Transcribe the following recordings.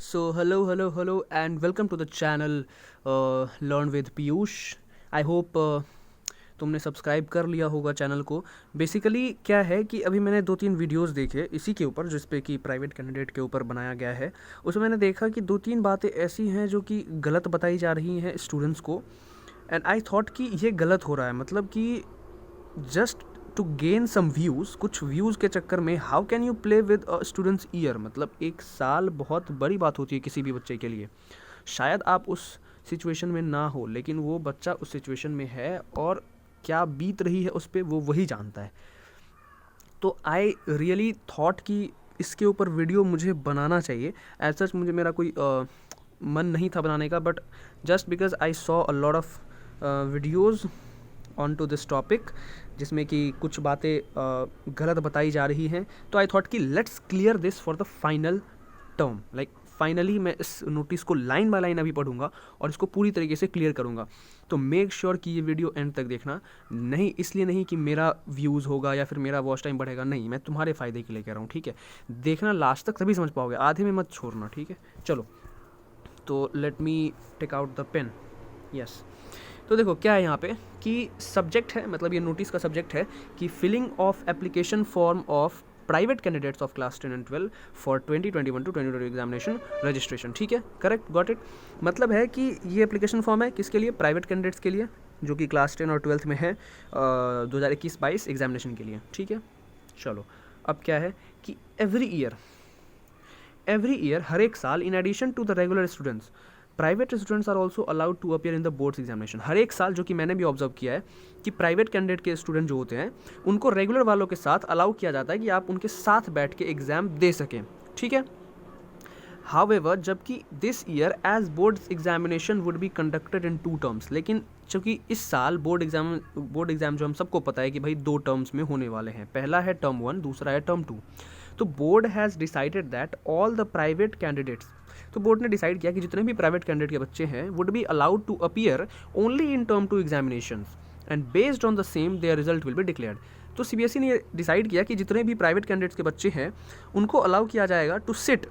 So hello and welcome to the channel Learn with Piyush. I hope तुमने subscribe कर लिया होगा चैनल को। बेसिकली क्या है कि अभी मैंने 2-3 वीडियोस देखे इसी के ऊपर जिस पे कि प्राइवेट कैंडिडेट के ऊपर बनाया गया है। उसमें मैंने देखा कि 2-3 बातें ऐसी हैं जो कि गलत बताई जा रही हैं स्टूडेंट्स को, एंड आई थॉट कि ये गलत हो रहा है। मतलब कि just to gain some views, कुछ व्यूज़ के चक्कर में how can you play with a students year. मतलब एक साल बहुत बड़ी बात होती है किसी भी बच्चे के लिए। शायद आप उस सिचुएशन में ना हो, लेकिन वो बच्चा उस सिचुएशन में है और क्या बीत रही है उस पर वो वही जानता है। तो आई रियली थॉट कि इसके ऊपर वीडियो मुझे बनाना चाहिए। एज सच मुझे मेरा कोई मन नहीं था बनाने का, but just because I saw a lot of videos on to this topic जिसमें कि कुछ बातें गलत बताई जा रही हैं। तो आई थॉट कि let's clear this for the final term. Like finally मैं इस नोटिस को लाइन बाय लाइन अभी पढ़ूंगा और इसको पूरी तरीके से क्लियर करूंगा। तो मेक श्योर कि ये वीडियो एंड तक देखना। नहीं इसलिए नहीं कि मेरा व्यूज़ होगा या फिर मेरा वॉच टाइम बढ़ेगा, नहीं, मैं तुम्हारे फ़ायदे के लिए कह रहा हूँ। ठीक है, देखना लास्ट तक तभी समझ पाओगे, आधे में मत छोड़ना। ठीक है, चलो तो let me take out the pen. Yes, तो देखो क्या है यहाँ पे कि सब्जेक्ट है, मतलब ये नोटिस का सब्जेक्ट है कि filling of application form of private candidates of class 10 and 12 for 2021 to 2022 examination registration. ठीक है, करेक्ट, गॉट इट। मतलब है कि ये एप्लीकेशन फॉर्म है किसके लिए? प्राइवेट कैंडिडेट्स के लिए जो कि क्लास 10 और 12 में है 2021-22 एग्जामिनेशन के लिए। ठीक है, चलो अब क्या है कि एवरी ईयर हर एक साल in addition to the regular students private students are also allowed to appear in the boards examination. हर एक साल, जो कि मैंने भी ऑब्जर्व किया है कि प्राइवेट कैंडिडेट के स्टूडेंट जो होते हैं उनको रेगुलर वालों के साथ अलाउ किया जाता है कि आप उनके साथ बैठ के एग्जाम दे सकें। ठीक है, हाउएवर जबकि this year as boards examination would be conducted in 2 terms. लेकिन चूँकि इस साल बोर्ड एग्जाम जो हम सबको पता है कि भाई 2 टर्म्स में होने वाले हैं। पहला है टर्म 1, दूसरा है टर्म 2। तो board has decided that all the private candidates, तो बोर्ड ने डिसाइड किया कि जितने भी प्राइवेट कैंडिडेट के बच्चे हैं would be allowed to appear only in term 2 examinations and based on the same their result will be declared. तो सीबीएसई ने डिसाइड किया कि जितने भी प्राइवेट कैंडिडेट्स के बच्चे हैं उनको अलाउ किया जाएगा to sit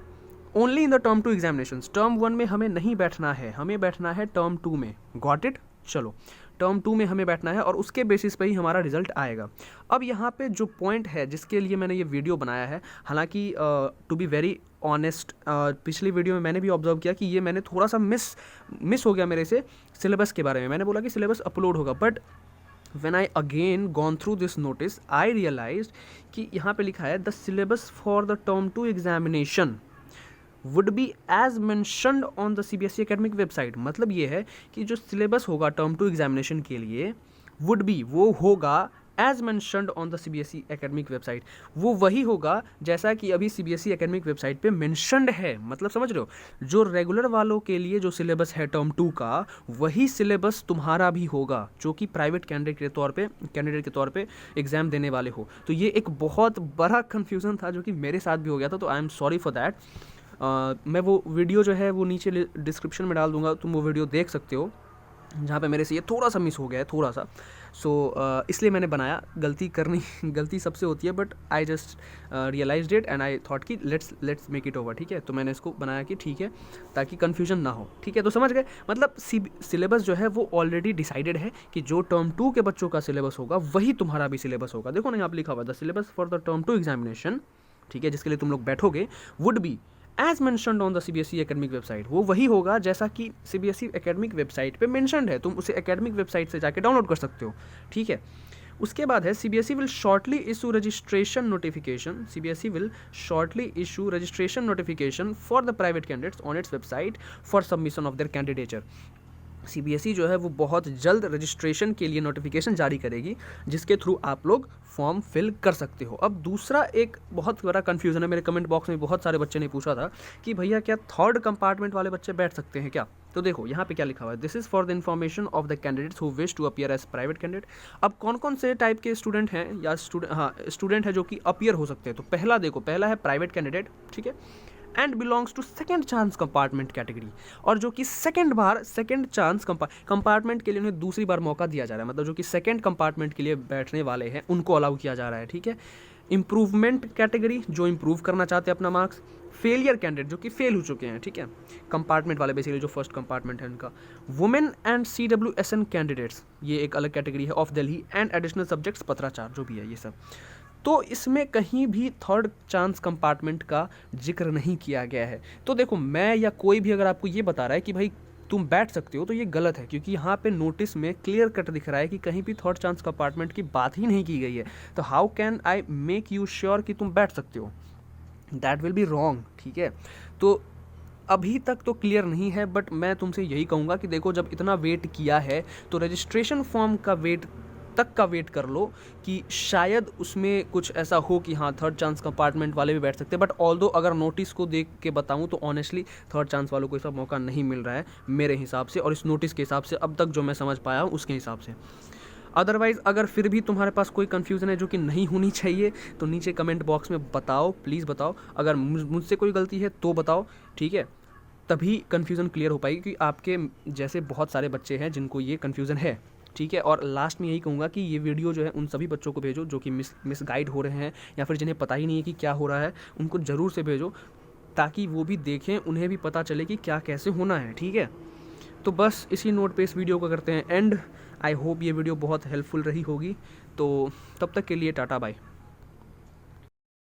only in the term 2 examinations. Term 1 में हमें नहीं बैठना है, हमें बैठना है टर्म 2 में। गॉट इट, चलो टर्म 2 में हमें बैठना है और उसके बेसिस पे ही हमारा रिजल्ट आएगा। अब यहाँ पे जो पॉइंट है जिसके लिए मैंने ये वीडियो बनाया है, हालांकि टू बी वेरी ऑनेस्ट पिछली वीडियो में मैंने भी ऑब्जर्व किया कि ये मैंने थोड़ा सा मिस हो गया मेरे से सिलेबस के बारे में। मैंने बोला कि सिलेबस अपलोड होगा, but when I again gone through this notice I realise कि यहाँ पे लिखा है the syllabus for the term 2 examination would be as mentioned on the CBSE academic website. मतलब ये है कि जो सिलेबस होगा टर्म 2 एग्जामिनेशन के लिए वुड बी, वो होगा as mentioned on the CBSE academic website. वो वही होगा जैसा कि अभी CBSE एकेडमिक वेबसाइट पे मैंशनड है। मतलब समझ रहे हो, जो रेगुलर वालों के लिए जो सिलेबस है टर्म 2 का, वही सिलेबस तुम्हारा भी होगा जो कि प्राइवेट कैंडिडेट के तौर पे एग्जाम देने वाले हो। तो ये एक बहुत बड़ा कन्फ्यूज़न था जो कि मेरे साथ भी हो गया था, तो I am sorry for that. मैं वो वीडियो जो है वो नीचे डिस्क्रिप्शन में डाल दूंगा, तुम वो वीडियो देख सकते हो जहाँ पे मेरे से ये थोड़ा सा मिस हो गया है, थोड़ा सा। सो इसलिए मैंने बनाया। गलती सबसे होती है, but I just realised it and I thought कि लेट्स मेक इट ओवर। ठीक है, तो मैंने इसको बनाया कि ठीक है ताकि कन्फ्यूजन ना हो। ठीक है, तो समझ गए। मतलब सिलेबस जो है वो ऑलरेडी डिसाइडेड है कि जो टर्म 2 के बच्चों का सिलेबस होगा वही तुम्हारा भी सिलेबस होगा। देखो ना यहाँ पे लिखा हुआ the syllabus for the term 2 examination, ठीक है, जिसके लिए तुम लोग बैठोगे, would be as mentioned on the CBSE academic website. वो वही होगा जैसा कि CBSE एकेडमिक वेबसाइट पे मैंशनड है। तुम उसे एकेडमिक वेबसाइट से जाके डाउनलोड कर सकते हो। ठीक है, उसके बाद है CBSE will shortly issue registration notification. CBSE will shortly issue registration notification for the private candidates on its website for submission of their candidature. CBSE जो है वो बहुत जल्द रजिस्ट्रेशन के लिए नोटिफिकेशन जारी करेगी जिसके थ्रू आप लोग फॉर्म फिल कर सकते हो। अब दूसरा एक बहुत बड़ा कन्फ्यूज़न है, मेरे कमेंट बॉक्स में बहुत सारे बच्चे ने पूछा था कि भैया क्या 3rd कंपार्टमेंट वाले बच्चे बैठ सकते हैं क्या? तो देखो यहाँ पे क्या लिखा हुआ है, this is for the information of the candidates who wish to appear as private candidate. अब कौन कौन से टाइप के स्टूडेंट हैं या स्टूडेंट है जो कि अपीयर हो सकते हैं? तो पहला देखो, पहला है प्राइवेट कैंडिडेट, ठीक है, and belongs to second chance compartment category. और जो कि सेकेंड चांस कंपार्टमेंट के लिए उन्हें दूसरी बार मौका दिया जा रहा है। मतलब जो कि सेकेंड कंपार्टमेंट के लिए बैठने वाले हैं उनको अलाउ किया जा रहा है। ठीक है, इम्प्रूवमेंट कैटेगरी जो इम्प्रूव करना चाहते हैं अपना मार्क्स, फेलियर कैंडिडेट जो कि फेल हो चुके हैं, ठीक है, कंपार्टमेंट वाले बेसिकली जो फर्स्ट कंपार्टमेंट है उनका, वुमेन एंड CWSN कैंडिडेट्स ये एक अलग कैटेगरी है of Delhi, and additional subjects पत्राचार जो भी है ये सब। तो इसमें कहीं भी थर्ड चांस कंपार्टमेंट का जिक्र नहीं किया गया है। तो देखो मैं या कोई भी अगर आपको ये बता रहा है कि भाई तुम बैठ सकते हो तो ये गलत है, क्योंकि यहाँ पे नोटिस में क्लियर कट दिख रहा है कि कहीं भी थर्ड चांस कंपार्टमेंट की बात ही नहीं की गई है। तो how can I make you sure कि तुम बैठ सकते हो, दैट विल बी रॉन्ग, ठीक है। तो अभी तक तो क्लियर नहीं है, बट मैं तुमसे यही कहूँगा कि देखो जब इतना वेट किया है तो रजिस्ट्रेशन फॉर्म का वेट कर लो कि शायद उसमें कुछ ऐसा हो कि हाँ थर्ड चांस कंपार्टमेंट वाले भी बैठ सकते हैं। बट ऑल्दो अगर नोटिस को देख के बताऊँ तो ऑनेस्टली थर्ड चांस वालों को इसका मौका नहीं मिल रहा है मेरे हिसाब से, और इस नोटिस के हिसाब से अब तक जो मैं समझ पाया हूँ उसके हिसाब से। अदरवाइज़ अगर फिर भी तुम्हारे पास कोई कन्फ्यूज़न है जो कि नहीं होनी चाहिए तो नीचे कमेंट बॉक्स में बताओ, प्लीज़ बताओ। अगर मुझसे कोई गलती है तो बताओ, ठीक है, तभी कन्फ्यूज़न क्लियर हो पाएगी, क्योंकि आपके जैसे बहुत सारे बच्चे हैं जिनको ये कन्फ्यूज़न है, ठीक है। और लास्ट में यही कहूँगा कि ये वीडियो जो है उन सभी बच्चों को भेजो जो कि मिसगाइड हो रहे हैं या फिर जिन्हें पता ही नहीं है कि क्या हो रहा है, उनको ज़रूर से भेजो ताकि वो भी देखें, उन्हें भी पता चले कि क्या कैसे होना है, ठीक है। तो बस इसी नोट पे इस वीडियो को करते हैं एंड। आई होप ये वीडियो बहुत हेल्पफुल रही होगी। तो तब तक के लिए टाटा बाय।